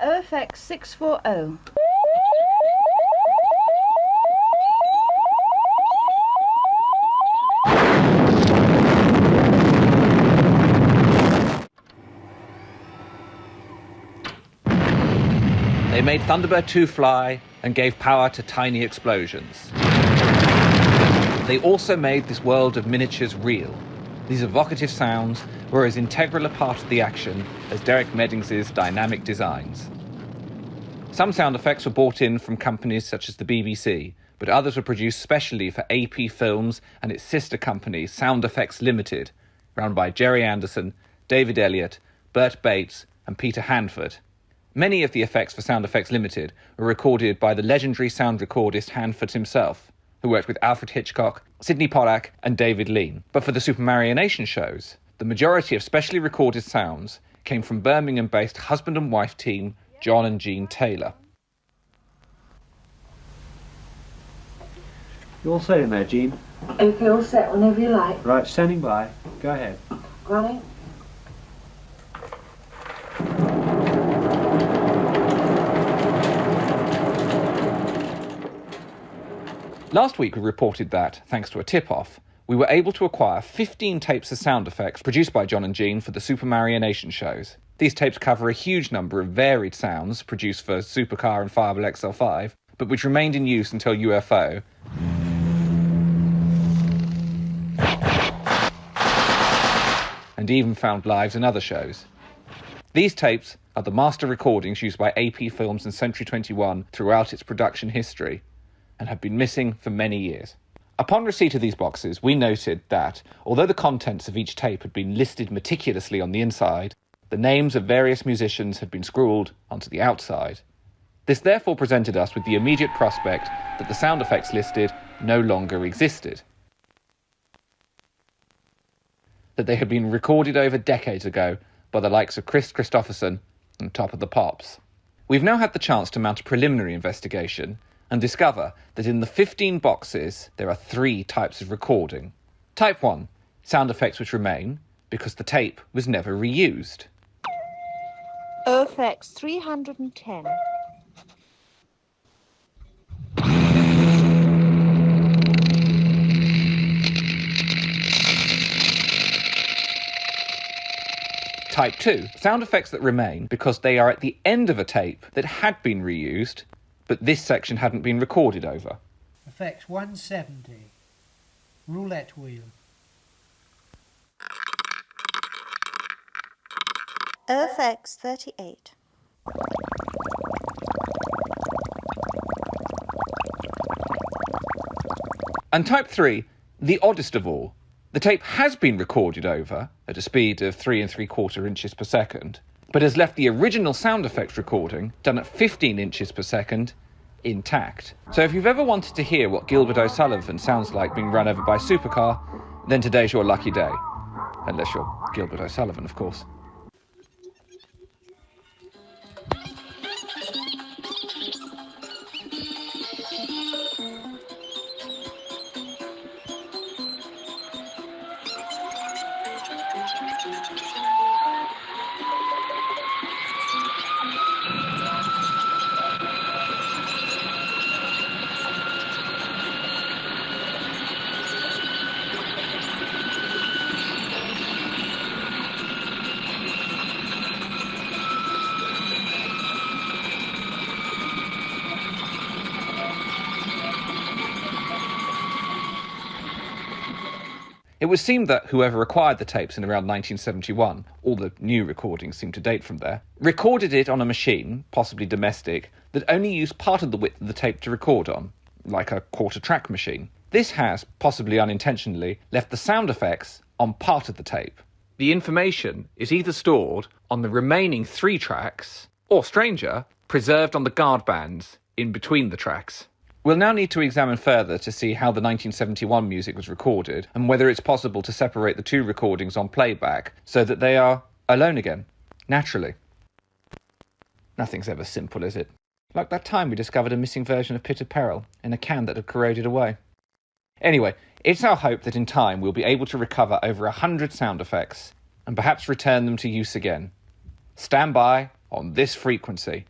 OFX640. They made Thunderbird 2 fly and gave power to tiny explosions. They also made this world of miniatures real. These evocative sounds were as integral a part of the action as Derek Meddings's dynamic designs. Some sound effects were bought in from companies such as the BBC, but others were produced specially for AP Films and its sister company, Sound Effects Limited, run by Gerry Anderson, David Elliott, Bert Bates and Peter Hanford. Many of the effects for Sound Effects Limited were recorded by the legendary sound recordist Hanford himself, who worked with Alfred Hitchcock, Sidney Pollack and David Lean. But for the Supermarionation shows, the majority of specially recorded sounds came from Birmingham-based husband and wife team John and Jean Taylor. You all set in there, Jean? Okay, all set whenever you like. Right, standing by. Go ahead. Running. Last week we reported that, thanks to a tip-off, we were able to acquire 15 tapes of sound effects produced by John and Jean for the Supermarionation shows. These tapes cover a huge number of varied sounds produced for Supercar and Fireball XL5, but which remained in use until UFO. And even found lives in other shows. These tapes are the master recordings used by AP Films and Century 21 throughout its production history, and have been missing for many years. Upon receipt of these boxes, we noted that, although the contents of each tape had been listed meticulously on the inside, the names of various musicians had been scrawled onto the outside. This therefore presented us with the immediate prospect that the sound effects listed no longer existed. That they had been recorded over decades ago by the likes of Chris Christopherson and Top of the Pops. We've now had the chance to mount a preliminary investigation and discover that in the 15 boxes there are 3 types of recording. Type 1, sound effects which remain because the tape was never reused. OFX 310. Type 2, sound effects that remain because they are at the end of a tape that had been reused, but this section hadn't been recorded over. Effects 170. Roulette wheel. OFX 38. And type 3, the oddest of all. The tape has been recorded over at a speed of 3 3/4 inches per second, but has left the original sound effects recording, done at 15 inches per second, intact. So if you've ever wanted to hear what Gilbert O'Sullivan sounds like being run over by a supercar, then today's your lucky day. Unless you're Gilbert O'Sullivan, of course. It would seem that whoever acquired the tapes in around 1971, all the new recordings seem to date from there, recorded it on a machine, possibly domestic, that only used part of the width of the tape to record on, like a quarter-track machine. This has, possibly unintentionally, left the sound effects on part of the tape. The information is either stored on the remaining 3 tracks, or stranger, preserved on the guard bands in between the tracks. We'll now need to examine further to see how the 1971 music was recorded and whether it's possible to separate the 2 recordings on playback so that they are alone again, naturally. Nothing's ever simple, is it? Like that time we discovered a missing version of Pitter Peril in a can that had corroded away. Anyway, it's our hope that in time we'll be able to recover over 100 sound effects and perhaps return them to use again. Stand by on this frequency.